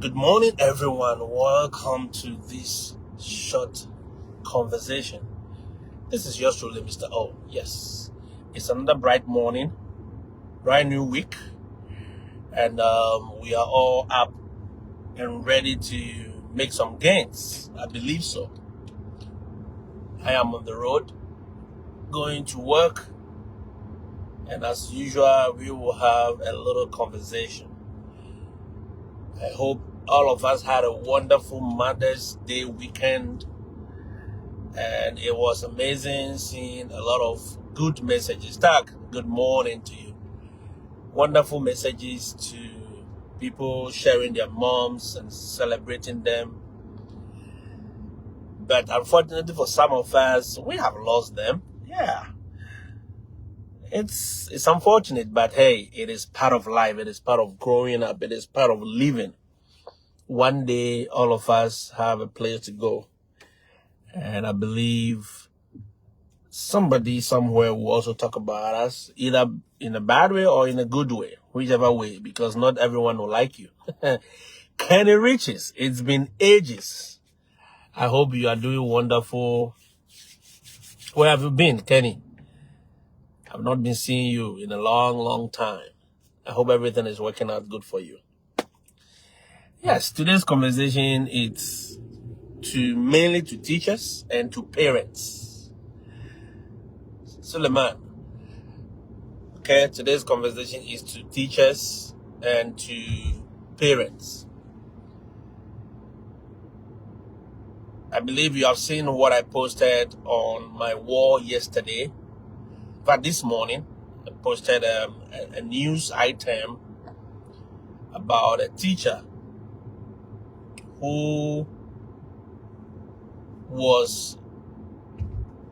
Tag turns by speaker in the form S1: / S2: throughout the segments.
S1: Good morning, everyone. Welcome to this short conversation. This is yours truly, Mr. O. Yes, it's another bright morning, brand new week, and we are all up and ready to make some gains. I believe so. I am on the road, going to work, and as usual, we will have a little conversation. I hope all of us had a wonderful Mother's Day weekend, and it was amazing seeing a lot of good messages. Tag, good morning to you. Wonderful messages to people sharing their moms and celebrating them. But unfortunately for some of us, we have lost them. Yeah. It's unfortunate, but hey, it is part of life. It is part of growing up. It is part of living. One day, all of us have a place to go. And I believe somebody somewhere will also talk about us, either in a bad way or in a good way, whichever way, because not everyone will like you. Kenny Riches, it's been ages. I hope you are doing wonderful. Where have you been, Kenny? I've not been seeing you in a long, long time. I hope everything is working out good for you. Yes, today's conversation is mainly to teachers and to parents. Suleiman. Okay, today's conversation is to teachers and to parents. I believe you have seen what I posted on my wall yesterday. But this morning, I posted a news item about a teacher who was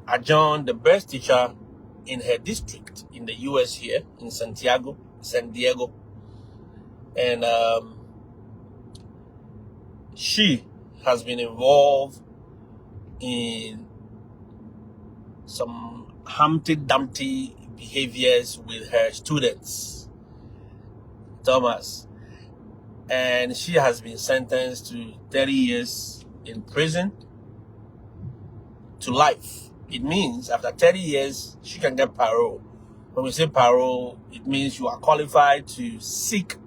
S1: adjourned the best teacher in her district in the US here in San Diego. And she has been involved in some Humpty Dumpty behaviors with her students, Thomas. And she has been sentenced to 30 years in prison to life. It means after 30 years, she can get parole. When we say parole, it means you are qualified to seek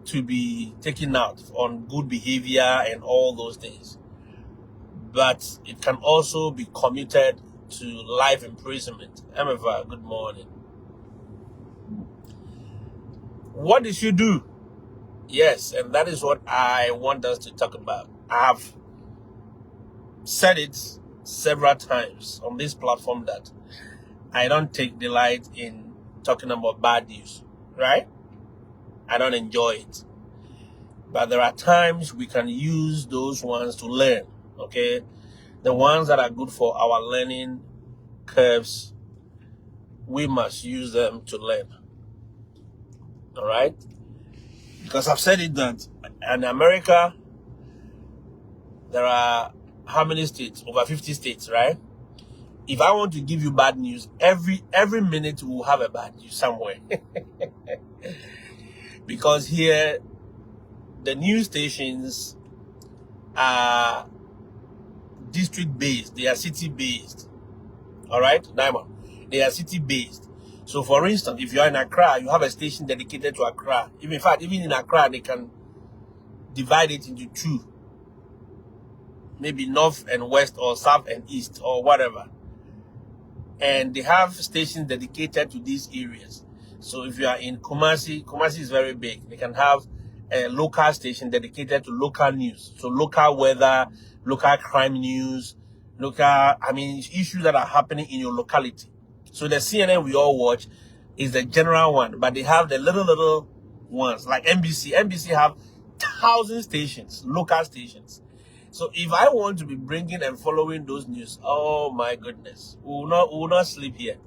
S1: to be taken out on good behavior and all those things. But it can also be commuted to life imprisonment. Emeva, good morning. What did she do? Yes, and that is what I want us to talk about. I have said it several times on this platform that I don't take delight in talking about bad news, right? I don't enjoy it. But there are times we can use those ones to learn, okay? The ones that are good for our learning curves, we must use them to learn, all right? Because I've said it that in America, there are how many states? Over 50 states, right? If I want to give you bad news, every minute we'll have a bad news somewhere. Because here, the news stations are district-based. They are city-based. All right, Diamond? They are city-based. So, for instance, if you are in Accra, you have a station dedicated to Accra. In fact, even in Accra, they can divide it into two. Maybe north and west or south and east or whatever. And they have stations dedicated to these areas. So if you are in Kumasi, Kumasi is very big. They can have a local station dedicated to local news. So local weather, local crime news, issues that are happening in your locality. So the CNN we all watch is the general one, but they have the little ones like NBC. NBC have 1,000 stations, local stations. So if I want to be bringing and following those news, oh my goodness, we will not sleep here.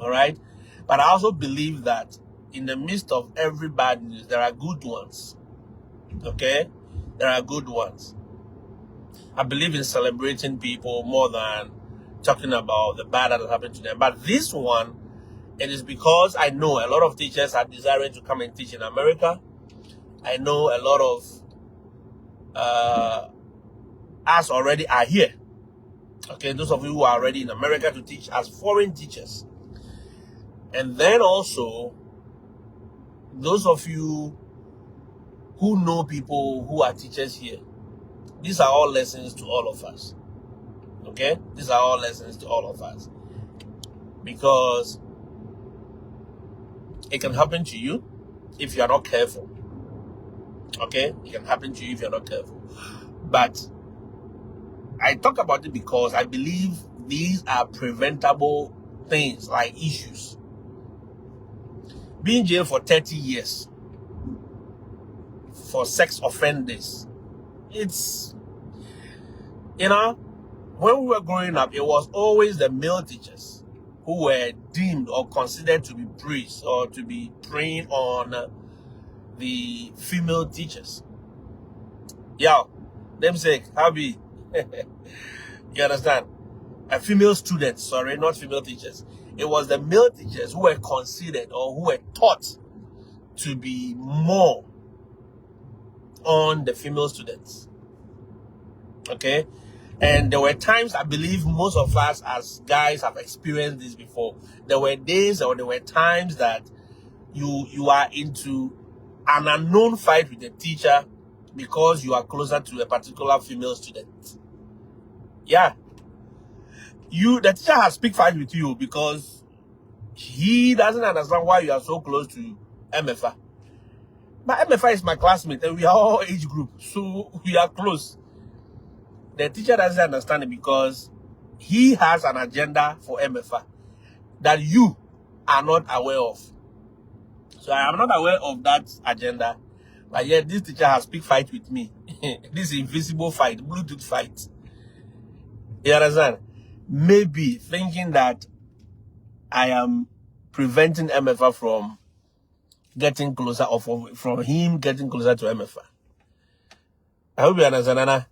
S1: All right. But I also believe that in the midst of every bad news, there are good ones. Okay. There are good ones. I believe in celebrating people more than talking about the bad that happened to them. But this one, it is because I know a lot of teachers are desiring to come and teach in America. I know a lot of us already are here. Okay, those of you who are already in America to teach as foreign teachers. And then also, those of you who know people who are teachers here. These are all lessons to all of us. Okay? These are all lessons to all of us. Because it can happen to you if you are not careful. Okay? It can happen to you if you are not careful. But I talk about it because I believe these are preventable things, like issues. Being jailed for 30 years for sex offenders, it's, when we were growing up, it was always the male teachers who were deemed or considered to be priests or to be preying on the female teachers. Yeah, them say, Happy. You understand? Female students, sorry, not female teachers. It was the male teachers who were considered or who were taught to be more on the female students. Okay? And there were times, I believe most of us as guys have experienced this before. There were days or there were times that you are into an unknown fight with the teacher because you are closer to a particular female student. Yeah. The teacher has picked fight with you because he doesn't understand why you are so close to MFA. But MFA is my classmate and we are all age group, so we are close. The teacher doesn't understand it because he has an agenda for MFA that you are not aware of. So I am not aware of that agenda, but yet this teacher has picked fight with me. This invisible fight, Bluetooth fight. You understand? Maybe thinking that I am preventing MFA from getting closer or from him getting closer to MFA. I hope you understand, Anna.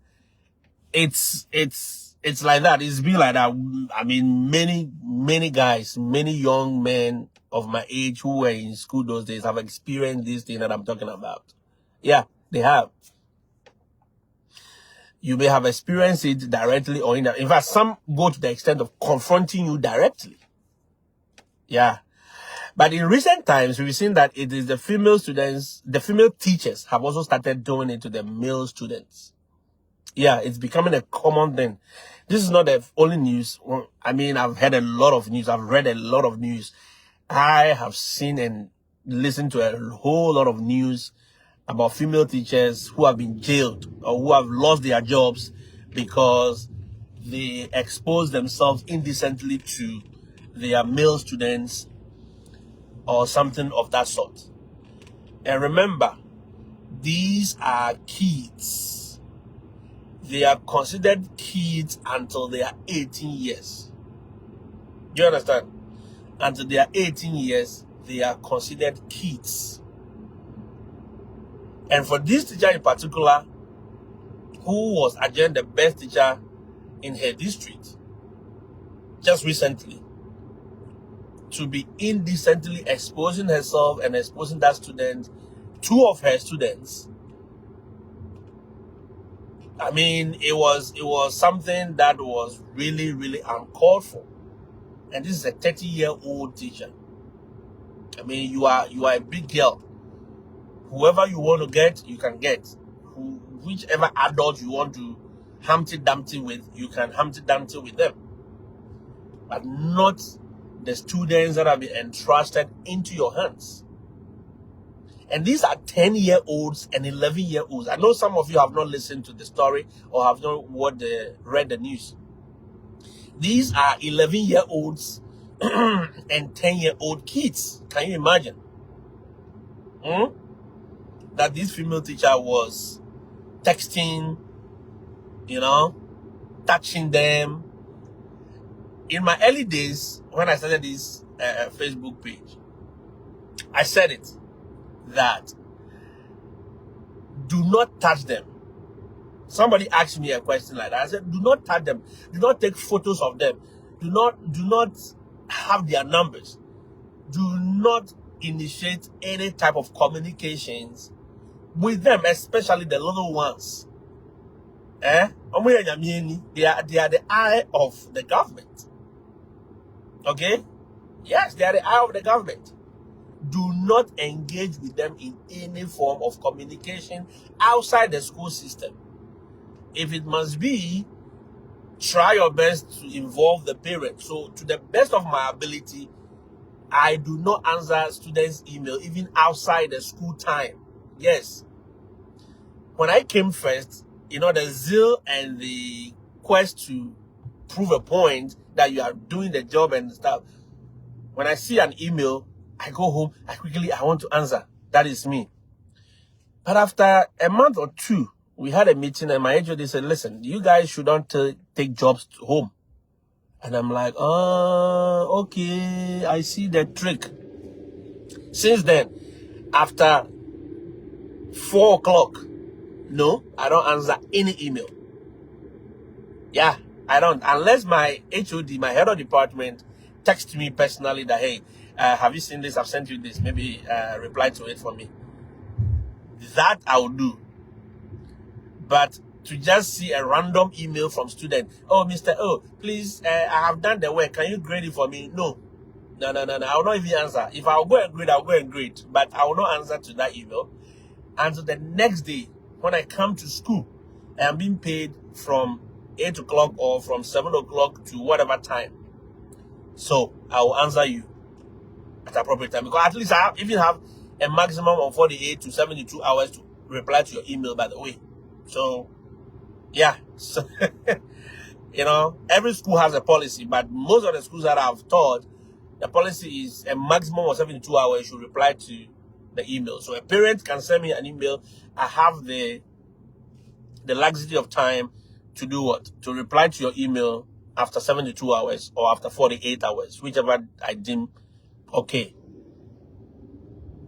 S1: It's like that. It's been like that. I mean, many guys, many young men of my age who were in school those days have experienced this thing that I'm talking about. Yeah, they have. You may have experienced it directly or indirectly. In fact, some go to the extent of confronting you directly. Yeah. But in recent times, we've seen that it is the female students, the female teachers have also started doing it to the male students. Yeah, it's becoming a common thing. This is not the only news. I mean, I've heard a lot of news. I've read a lot of news. I have seen and listened to a whole lot of news about female teachers who have been jailed or who have lost their jobs because they expose themselves indecently to their male students or something of that sort. And remember, these are kids. They are considered kids until they are 18 years. Do you understand? Until they are 18 years, they are considered kids. And for this teacher in particular, who was adjourned the best teacher in her district just recently, to be indecently exposing herself and exposing that student, two of her students, I mean, it was something that was really, really uncalled for. And this is a 30-year-old teacher. I mean, you are a big girl. Whoever you want to get, you can get. Whichever adult you want to Humpty Dumpty with, you can Humpty Dumpty with them. But not the students that have been entrusted into your hands. And these are 10-year-olds and 11-year-olds. I know some of you have not listened to the story or have not read the news. These are 11-year-olds and 10-year-old kids. Can you imagine? That this female teacher was texting, touching them. In my early days, when I started this Facebook page, I said it, that do not touch them. Somebody asked me a question like that. I said, do not touch them. Do not take photos of them. Do not have their numbers. Do not initiate any type of communications with them, especially the little ones. They are the eye of the government. Okay? Yes, they are the eye of the government. Do not engage with them in any form of communication outside the school system. If it must be, try your best to involve the parents. So, to the best of my ability, I do not answer students' email even outside the school time. Yes. When I came first, the zeal and the quest to prove a point that you are doing the job and stuff. When I see an email, I go home, I want to answer. That is me. But after a month or two, we had a meeting and my HOD said, listen, you guys shouldn't take jobs home. And I'm like, oh, okay, I see the trick. Since then, after 4 o'clock, no, I don't answer any email. Yeah, I don't. Unless my HOD, my head of department, texts me personally that, hey, have you seen this? I've sent you this. Maybe reply to it for me. That I'll do. But to just see a random email from student, oh, Mr. O, please, I have done the work. Can you grade it for me? No. No. I will not even answer. If I'll go and grade, I'll go and grade. But I will not answer to that email. Until the next day, when I come to school, I am being paid from 8 o'clock or from 7 o'clock to whatever time. So I will answer you at appropriate time. Because at least I even have a maximum of 48 to 72 hours to reply to your email, by the way. So, yeah. So, every school has a policy, but most of the schools that I've taught, the policy is a maximum of 72 hours you should reply to the email. So a parent can send me an email. I have the laxity of time to do what? To reply to your email after 72 hours or after 48 hours, whichever I deem okay.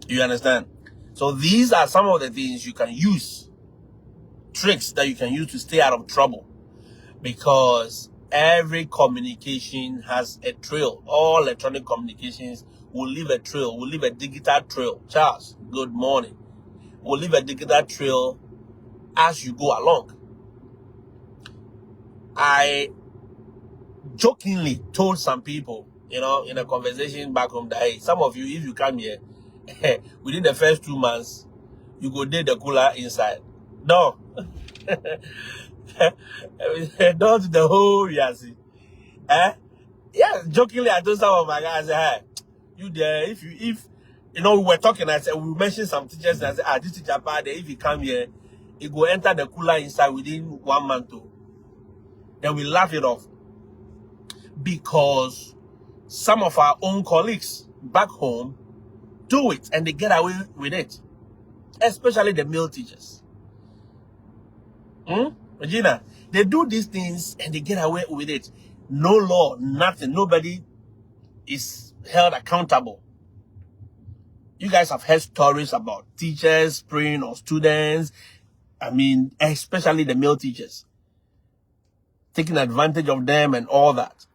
S1: You understand? So these are some of the things you can use, tricks that you can use to stay out of trouble, because every communication has a trail. All electronic communications will leave a trail, will leave a digital trail. Charles, good morning. Will leave a digital trail as you go along. I jokingly told some people, in a conversation back home that, hey, some of you, if you come here, within the first 2 months, you go date the cooler inside. No. Not the whole Yasi. Yeah, jokingly, I told some of my guys, hey, you there, if we were talking, I said, we mentioned some teachers, and I said, this teacher, if he come here, he go enter the cooler inside within 1 month too. Then we laugh it off. Because some of our own colleagues back home do it and they get away with it. Especially the male teachers. Regina, they do these things and they get away with it. No law, nothing. Nobody is held accountable. You guys have heard stories about teachers spraying on students. I mean, especially the male teachers. Taking advantage of them and all that.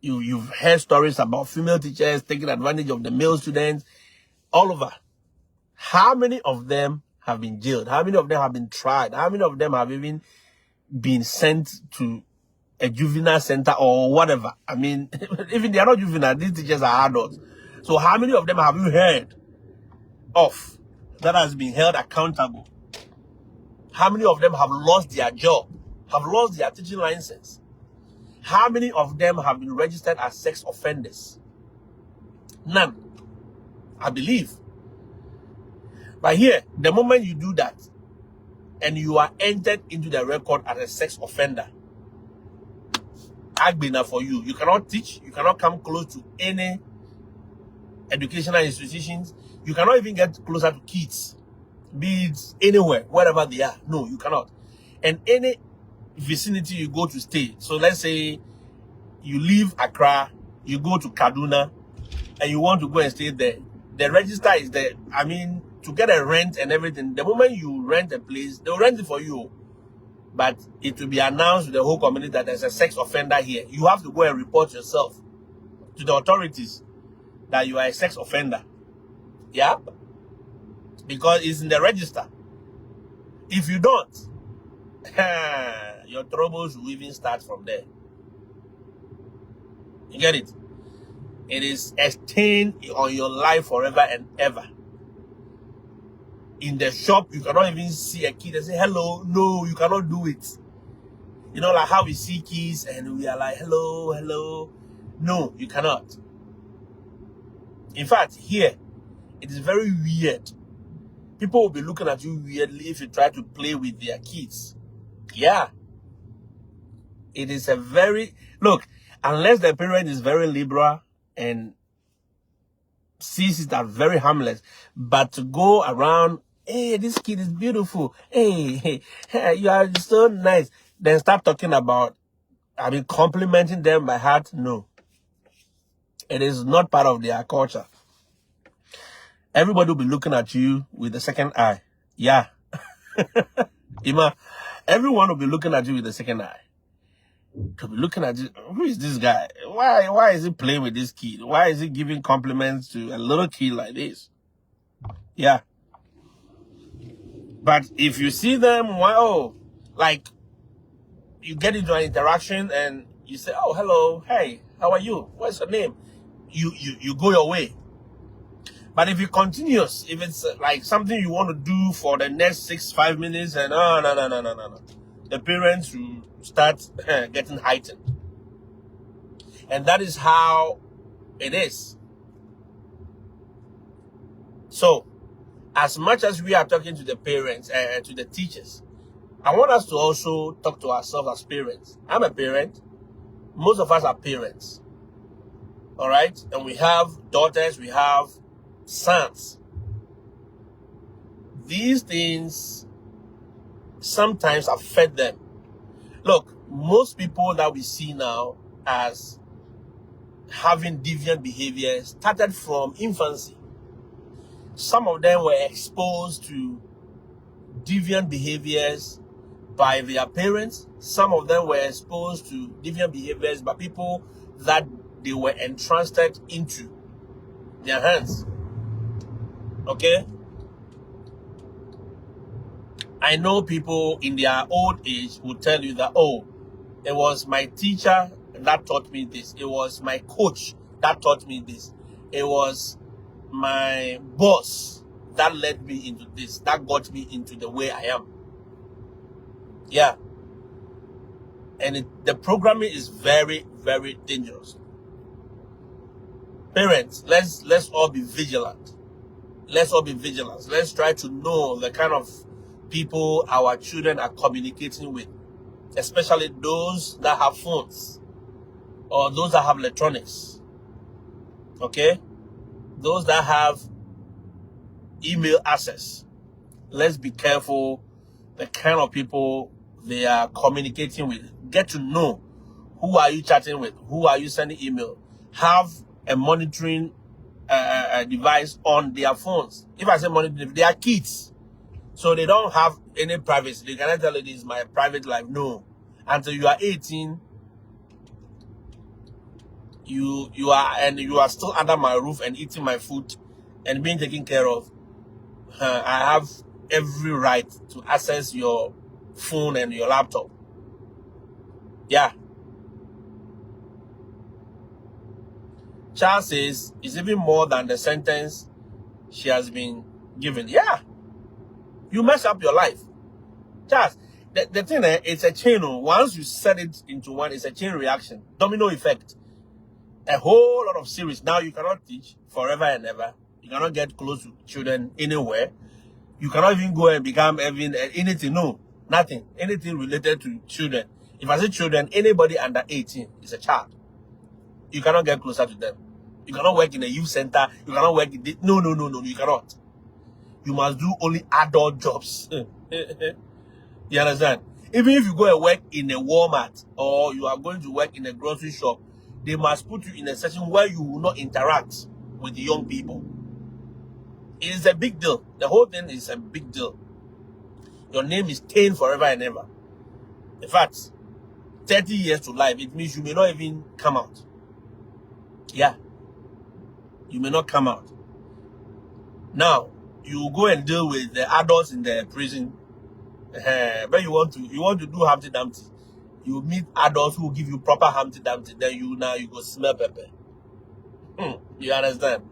S1: You've heard stories about female teachers taking advantage of the male students all over. How many of them have been jailed? How many of them have been tried? How many of them have even been sent to a juvenile center or whatever? I mean, even they are not juvenile, these teachers are adults. So how many of them have you heard of that has been held accountable? How many of them have lost their job, have lost their teaching license? How many of them have been registered as sex offenders? None, I believe. But here, the moment you do that, and you are entered into the record as a sex offender, Agbena for you. You cannot teach, you cannot come close to any educational institutions, you cannot even get closer to kids, be it anywhere, wherever they are. No, you cannot. And any vicinity you go to stay. So let's say you leave Accra, you go to Kaduna, and you want to go and stay there. The register is there. I mean, to get a rent and everything, the moment you rent a place, they'll rent it for you. But it will be announced to the whole community that there's a sex offender here. You have to go and report yourself to the authorities that you are a sex offender. Yeah? Because it's in the register. If you don't, your troubles will even start from there. You get it? It is a stain on your life forever and ever. In the shop, you cannot even see a kid and say, hello. No, you cannot do it. You know, like how we see kids and we are like, hello, hello. No, you cannot. In fact, here, it is very weird. People will be looking at you weirdly if you try to play with their kids. Yeah. It is a very... Look, unless the parent is very liberal and sees it as very harmless, but to go around, hey, this kid is beautiful. Hey, you are so nice. Then start talking about, complimenting them by heart. No. It is not part of their culture. Everybody will be looking at you with the second eye. Yeah. Ima, everyone will be looking at you with the second eye. To be looking at you, who is this guy? Why is he playing with this kid? Why is he giving compliments to a little kid like this? Yeah. But if you see them, wow, like you get into an interaction and you say, oh, hello, hey, how are you? What's your name? You go your way. But if it continues, if it's like something you want to do for the next 5 minutes and no. The parents will start getting heightened. And that is how it is. So, as much as we are talking to the parents and to the teachers, I want us to also talk to ourselves as parents. I'm a parent. Most of us are parents. All right? And we have daughters, we have sons. These things sometimes affect them. Look, most people that we see now as having deviant behavior started from infancy. Some of them were exposed to deviant behaviors by their parents. Some of them were exposed to deviant behaviors by people that they were entrusted into their hands. Okay? I know people in their old age will tell you that, oh, it was my teacher that taught me this. It was my coach that taught me this. It was my boss that led me into this, that got me into the way I am. Yeah. And the programming is very, very dangerous. Parents, let's all be vigilant. Let's all be vigilant. Let's try to know the kind of people our children are communicating with, especially those that have phones or those that have electronics. Okay? Those that have email access. Let's be careful the kind of people they are communicating with. Get to know who are you chatting with, who are you sending email. Have a monitoring device on their phones. If I say monitoring, they are kids, so they don't have any privacy. They cannot tell you this is my private life. No, until you are 18, you are still under my roof and eating my food and being taken care of. I have every right to access your phone and your laptop. Yeah. Charles says it's even more than the sentence she has been given. Yeah. You mess up your life. Charles, the thing is, it's a chain. Once you set it into one, it's a chain reaction. Domino effect. A whole lot of series. Now you cannot teach forever and ever. You cannot get close to children anywhere. You cannot even go and become anything. No, nothing. Anything related to children. If I say children, anybody under 18 is a child. You cannot get closer to them. You cannot work in a youth center. You cannot work in no. You cannot. You must do only adult jobs. You understand? Even if you go and work in a Walmart or you are going to work in a grocery shop, they must put you in a section where you will not interact with the young people. It is a big deal. The whole thing is a big deal. Your name is stained forever and ever. In fact, 30 years to life, it means you may not even come out. Yeah. You may not come out. Now, you go and deal with the adults in the prison But you want to do Humpty Dumpty. You meet adults who give you proper Humpty Dumpty, then you go smell pepper. You understand?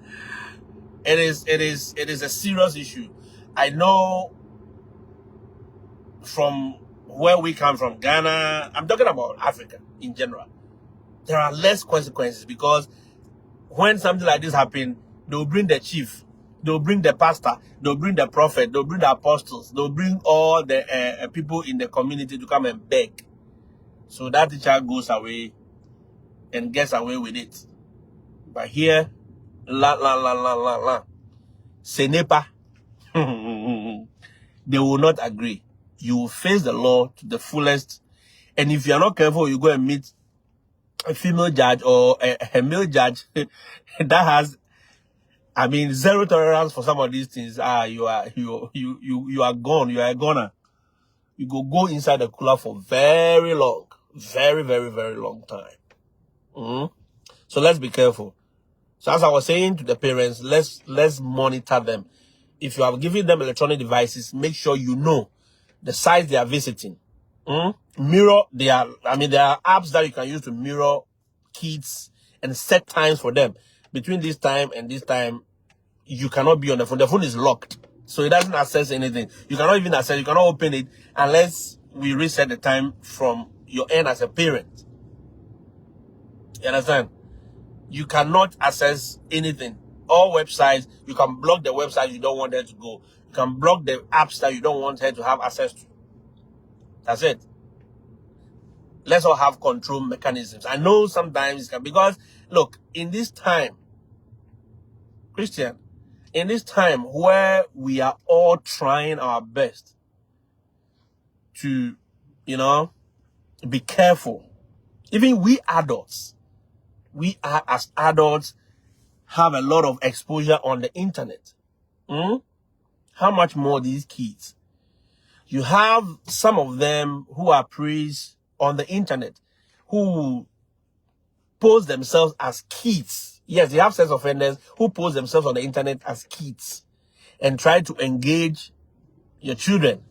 S1: It is a serious issue. I know from where we come from, Ghana, I'm talking about Africa in general, there are less consequences because when something like this happens, they'll bring the chief, they'll bring the pastor, they'll bring the prophet, they'll bring the apostles, they'll bring all the people in the community to come and beg. So that teacher goes away and gets away with it. But here, Senepa, they will not agree. You will face the law to the fullest. And if you are not careful, you go and meet a female judge or a male judge that has, I mean, zero tolerance for some of these things. You are gone. You are a goner. You go inside the cooler for very long, very, very, very long time. So let's be careful. So as I was saying to the parents, let's monitor them. If you have given them electronic devices, make sure you know the sites they are visiting. Mirror, there are apps that you can use to mirror kids and set times for them. Between this time and this time, you cannot be on the phone. The phone is locked, so it doesn't access anything. You cannot even access, you cannot open it unless we reset the time from your end as a parent. You understand? You cannot access anything. All websites, you can block the website you don't want her to go. You can block the apps that you don't want her to have access to. That's it. Let's all have control mechanisms. I know sometimes, because look, in this time, Christian, in this time where we are all trying our best to, be careful, even we adults, as adults have a lot of exposure on the internet. How much more these kids? You have some of them who are priests on the internet who pose themselves as kids. Yes, they have sex offenders who pose themselves on the internet as kids and try to engage your children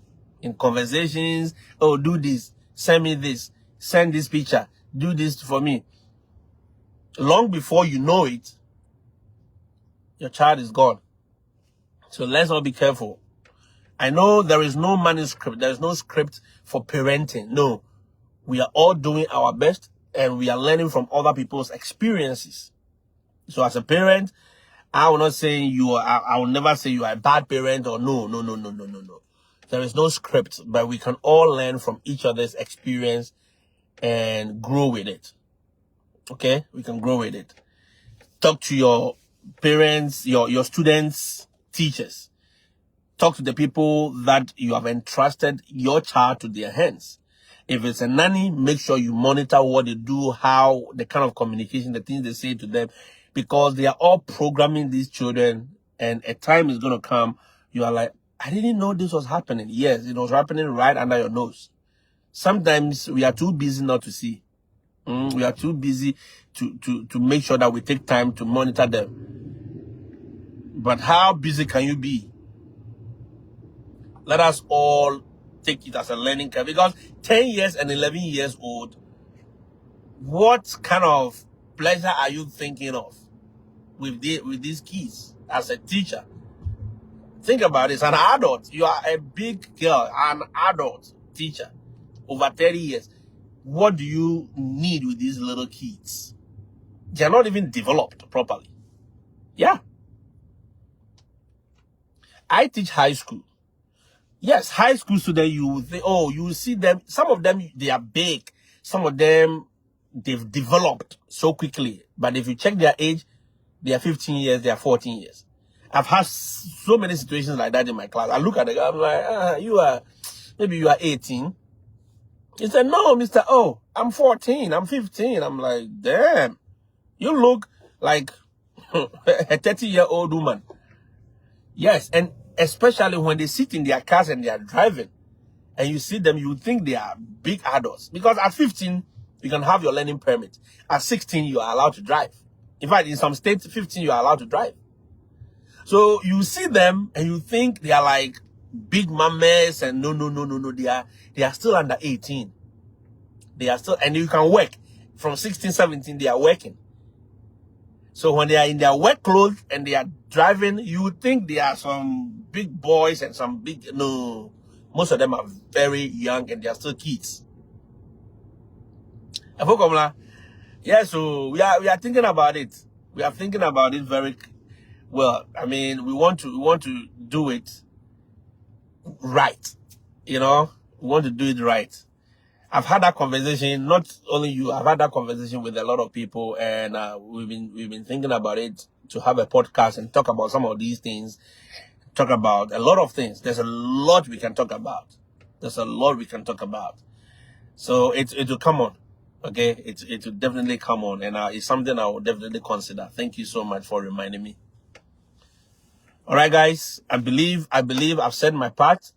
S1: in conversations. Oh, do this, send me this, send this picture, do this for me. Long before you know it, your child is gone. So let's all be careful. I know there is no manuscript, there is no script for parenting. No, we are all doing our best and we are learning from other people's experiences. So as a parent, I will not say I will never say you are a bad parent or no. There is no script, but we can all learn from each other's experience and grow with it. Okay? We can grow with it. Talk to your parents, your students, teachers. Talk to the people that you have entrusted your child to their hands. If it's a nanny, make sure you monitor what they do, how, the kind of communication, the things they say to them, because they are all programming these children, and a time is going to come, you are like, I didn't know this was happening. Yes, it was happening right under your nose. Sometimes we are too busy not to see. We are too busy to make sure that we take time to monitor them. But how busy can you be? Let us all take it as a learning curve, because 10 years and 11 years old, what kind of pleasure are you thinking of with these kids as a teacher? Think about it. As an adult, you are a big girl, an adult teacher, over 30 years. What do you need with these little kids? They are not even developed properly. Yeah. I teach high school. Yes, high school students, you will think, oh, you will see them. Some of them, they are big. Some of them, they've developed so quickly. But if you check their age, they are 15 years, they are 14 years. I've had so many situations like that in my class. I look at the guy, I'm like, maybe you are 18. He said, no, Mr. O, I'm 14, I'm 15. I'm like, damn, you look like a 30-year-old woman. Yes, and especially when they sit in their cars and they are driving, and you see them, you think they are big adults. Because at 15, you can have your learning permit. At 16, you are allowed to drive. In fact, in some states, 15, you are allowed to drive. So you see them and you think they are like big mamas and no. They are still under 18. They are still, and you can work from 16, 17. They are working. So when they are in their work clothes and they are driving, you would think they are some big boys and some big, no. Most of them are very young and they are still kids. Yeah, so we are thinking about it. We are thinking about it very well. I mean, we want to do it right. You know, we want to do it right. I've had that conversation, not only you, I've had that conversation with a lot of people, and we've been thinking about it to have a podcast and talk about some of these things, talk about a lot of things. There's a lot we can talk about. So it will come on. Okay, it will definitely come on, and it's something I will definitely consider. Thank you so much for reminding me. All right, guys, I believe I've said my part.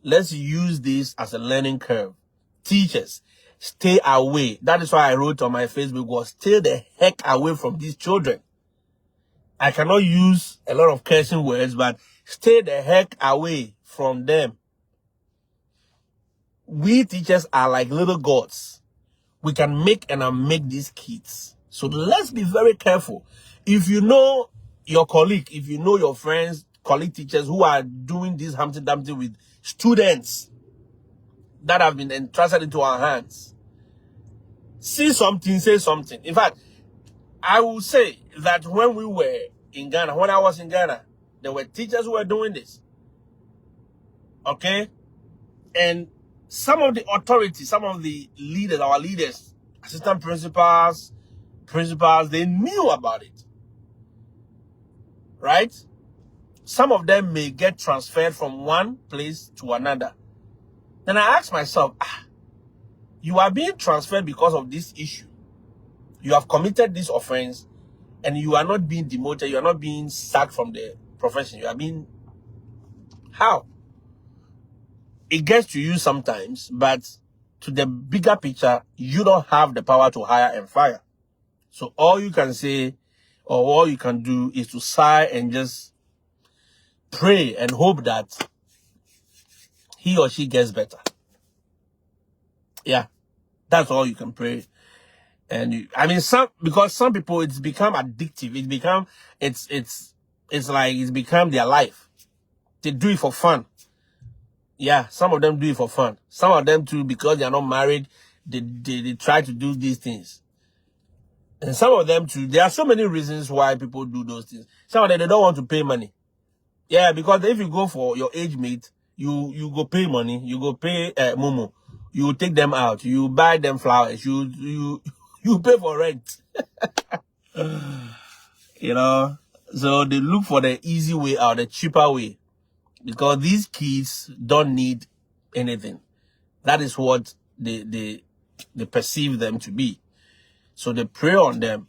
S1: Let's use this as a learning curve. Teachers, stay away. That is why I wrote on my Facebook, was stay the heck away from these children. I cannot use a lot of cursing words, but stay the heck away from them. We teachers are like little gods. We can make and unmake these kids. So let's be very careful. If you know your colleague, if you know your friends, colleague teachers who are doing this Humpty Dumpty with students that have been entrusted into our hands, see something, say something. In fact, I will say that when we were in Ghana, when I was in Ghana, there were teachers who were doing this. Okay? And some of the authorities, some of the leaders, our leaders, assistant principals, they knew about it. Right? Some of them may get transferred from one place to another. Then I asked myself, you are being transferred because of this issue. You have committed this offense and you are not being demoted. You are not being sacked from the profession. You are being... How? It gets to you sometimes, but to the bigger picture, you don't have the power to hire and fire. So all you can say or all you can do is to sigh and just pray and hope that he or she gets better. Yeah, that's all you can pray. And I mean, because some people, it's become addictive. It's become their life. They do it for fun. Yeah, some of them do it for fun. Some of them too, because they are not married, they try to do these things. And some of them too, there are so many reasons why people do those things. Some of them, they don't want to pay money. Yeah, because if you go for your age mate, you go pay money, you go pay Momo, you take them out, you buy them flowers, you pay for rent. You know, so they look for the easy way out, the cheaper way, because these kids don't need anything. That is what they perceive them to be. So they prey on them.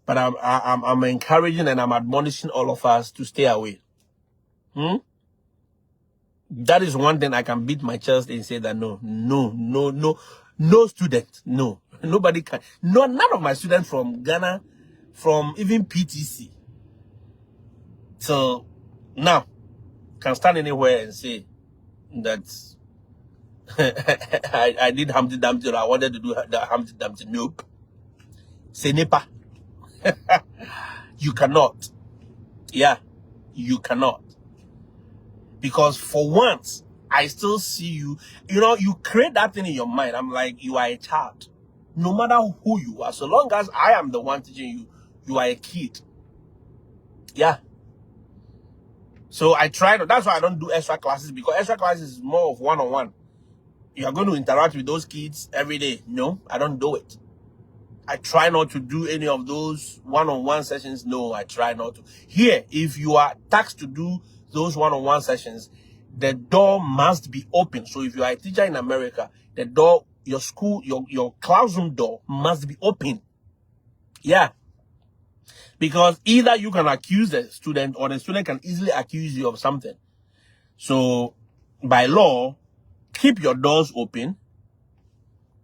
S1: But I'm encouraging and I'm admonishing all of us to stay away. That is one thing I can beat my chest and say that no student, no, nobody can, none of my students from Ghana, from even PTC. So now can stand anywhere and say that I did Humpty Dumpty, or I wanted to do the Humpty Dumpty. Nope. Ce n'est pas. You cannot. Yeah, you cannot. Because for once, I still see you. You know, you create that thing in your mind. I'm like, you are a child. No matter who you are, so long as I am the one teaching you, you are a kid. Yeah. So I try to, that's why I don't do extra classes, because extra classes is more of one-on-one. You are going to interact with those kids every day. No, I don't do it. I try not to do any of those one-on-one sessions. No, I try not to. Here, if you are tasked to do those one-on-one sessions, the door must be open. So if you are a teacher in America, the door, your school, your classroom door must be open. Yeah. Because either you can accuse the student or the student can easily accuse you of something. So by law, keep your doors open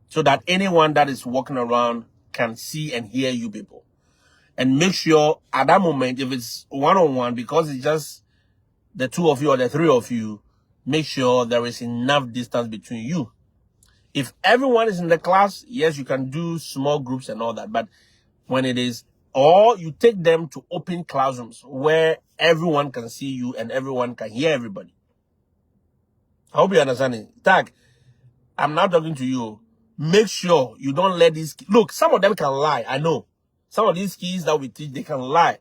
S1: so that anyone that is walking around can see and hear you people. And make sure at that moment, if it's one-on-one, because it's just the two of you or the three of you, make sure there is enough distance between you. If everyone is in the class, yes, you can do small groups and all that. But when it is, or you take them to open classrooms where everyone can see you and everyone can hear everybody. I hope you understand it. Tag, I'm now talking to you. Make sure you don't let these... Look, some of them can lie. I know. Some of these kids that we teach, they can lie.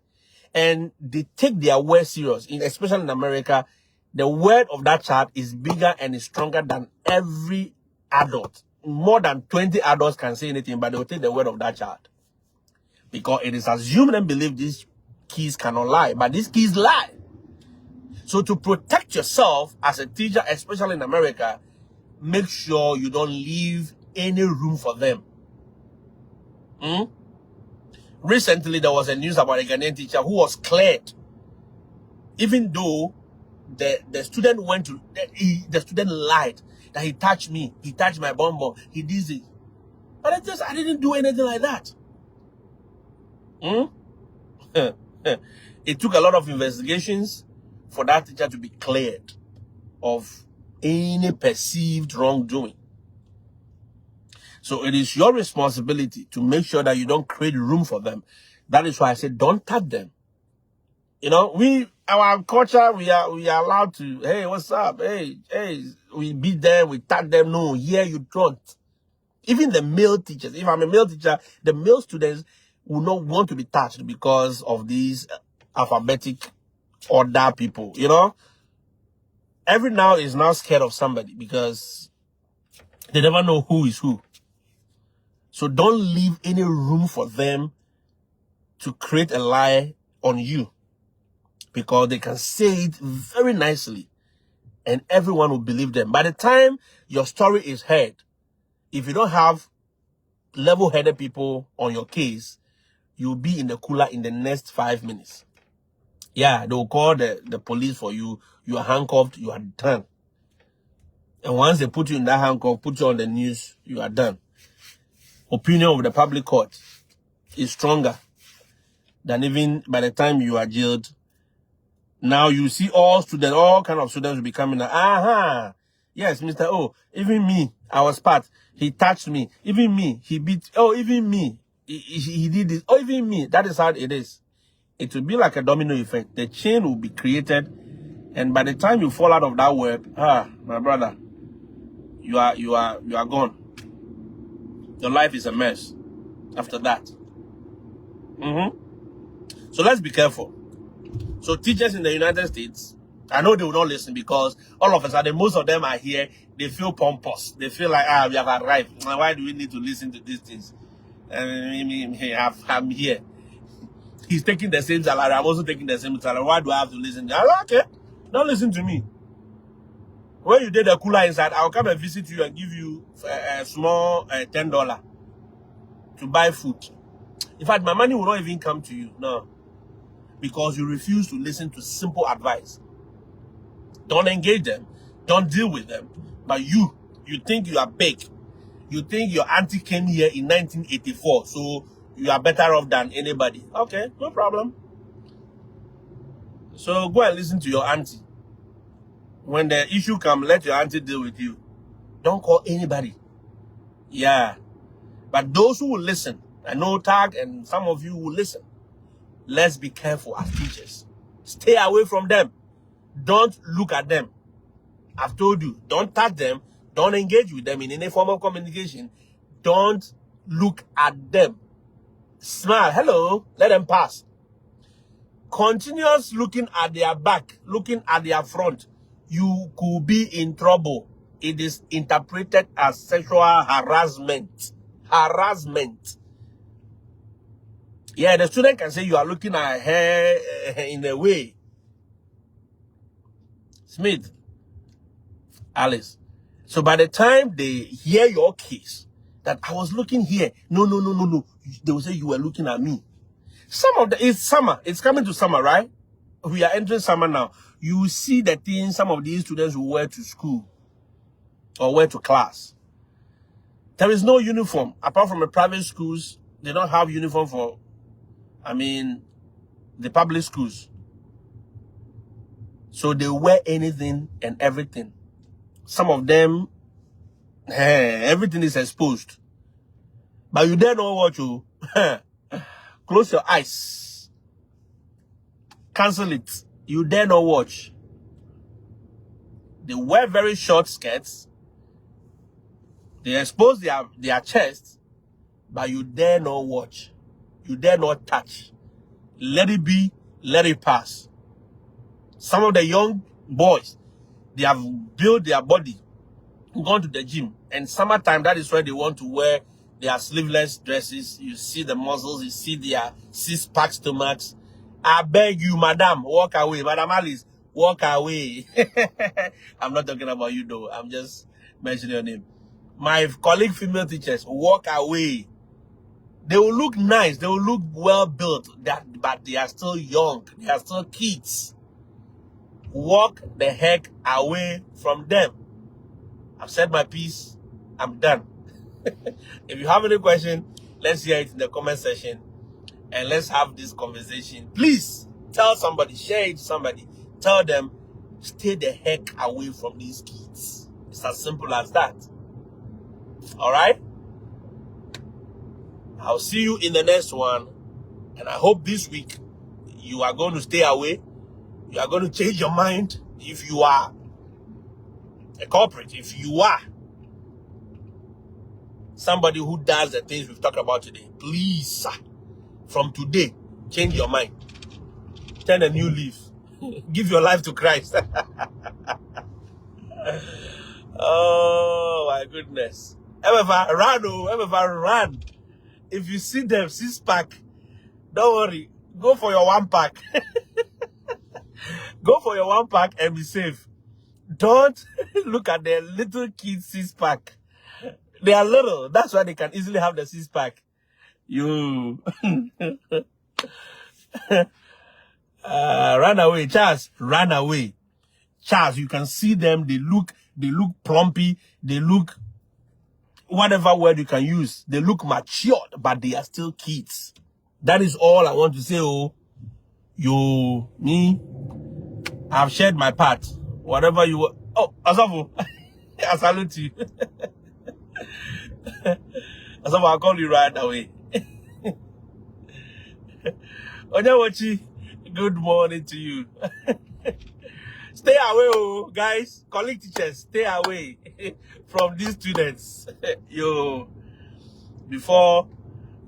S1: And they take their word serious. Especially in America, the word of that child is bigger and is stronger than every adult. More than 20 adults can say anything, but they will take the word of that child. Because it is assumed and believed these kids cannot lie. But these kids lie. So to protect yourself as a teacher, especially in America, make sure you don't leave any room for them. Recently, there was a news about a Ghanaian teacher who was cleared. Even though the student went to, the student lied that he touched me, he touched my bum bum, he did it. But I didn't do anything like that. It took a lot of investigations for that teacher to be cleared of any perceived wrongdoing. So it is your responsibility to make sure that you don't create room for them. That is why I said don't touch them. You know, our culture, we are allowed to, hey, what's up? Hey, we beat them, we touch them. No, here you don't. Even the male teachers, if I'm a male teacher, the male students will not want to be touched because of these alphabetic order people, you know. Every now is now scared of somebody because they never know who is who. So don't leave any room for them to create a lie on you, because they can say it very nicely and everyone will believe them. By the time your story is heard, if you don't have level-headed people on your case, you'll be in the cooler in the next 5 minutes. Yeah, they will call the police for you. You are handcuffed, you are done. And once they put you in that handcuff, put you on the news, you are done. Opinion of the public court is stronger than even by the time you are jailed. Now you see all kind of students will be coming. Yes, Mr. O, even me, I was part. He touched me. Even me, he beat. Oh, even me, he did this. Oh, even me. That is how it is. It will be like a domino effect. The chain will be created, and by the time you fall out of that web, my brother, you are gone. Your life is a mess after that. So let's be careful. So teachers in the United States, I know they will not listen because all of a sudden, most of them are here. They feel pompous. They feel like, we have arrived. Why do we need to listen to these things? I'm here. He's taking the same salary. I'm also taking the same salary. Why do I have to listen? Okay, don't listen to me. When you did the cooler inside, I'll come and visit you and give you a small $10 to buy food. In fact, my money will not even come to you. No. Because you refuse to listen to simple advice. Don't engage them. Don't deal with them. But you think you are big. You think your auntie came here in 1984, so you are better off than anybody. Okay, no problem. So go and listen to your auntie. When the issue comes, let your auntie deal with you. Don't call anybody. Yeah. But those who will listen, I know Tag and some of you will listen. Let's be careful as teachers. Stay away from them. Don't look at them. I've told you, don't touch them. Don't engage with them in any form of communication. Don't look at them. Smile. Hello. Let them pass. Continuous looking at their back, looking at their front, you could be in trouble. It is interpreted as sexual harassment. Harassment. Yeah, the student can say you are looking at her in a way. Smith, Alice. So by the time they hear your case, that I was looking here. No. They will say you were looking at me. It's summer. It's coming to summer, right? We are entering summer now. You see the things some of these students will wear to school or wear to class. There is no uniform. Apart from the private schools, they don't have uniform for, the public schools. So they wear anything and everything. Some of them, everything is exposed. But you dare not watch you. Close your eyes. Cancel it. You dare not watch. They wear very short skirts. They expose their chest. But you dare not watch. You dare not touch. Let it be. Let it pass. Some of the young boys, they have built their body, gone to the gym. And summertime, that is where they want to wear their sleeveless dresses. You see the muscles, you see their six-pack stomachs. I beg you, madam, walk away. Madam Alice, walk away. I'm not talking about you, though. I'm just mentioning your name. My colleague female teachers, walk away. They will look nice. They will look well built, but they are still young. They are still kids. Walk the heck away from them. I've said my piece. I'm done. If you have any question, let's hear it in the comment section. And let's have this conversation. Please tell somebody, share it to somebody. Tell them, stay the heck away from these kids. It's as simple as that. All right? I'll see you in the next one. And I hope this week you are going to stay away. You are going to change your mind if you are a culprit. If you are somebody who does the things we've talked about today, please, sir, from today, change your mind. Turn a new leaf. Give your life to Christ. Oh, my goodness. Run. If you see them, six-pack, don't worry. Go for your one pack. Go for your one pack and be safe. Don't look at the little kids six-pack. They are little. That's why they can easily have the six-pack. You. Run away, Charles. Run away. Charles, you can see them. They look plumpy. They look, whatever word you can use. They look matured, but they are still kids. That is all I want to say. Oh, me, I've shared my part. Whatever you want. Oh, Asafu, I salute you. Asafu, I'll call you right away. Onyawochi, good morning to you. Stay away, oh, guys. Colleague teachers, stay away from these students. Before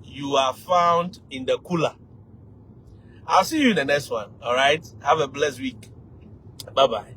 S1: you are found in the cooler. I'll see you in the next one. All right. Have a blessed week. Bye-bye.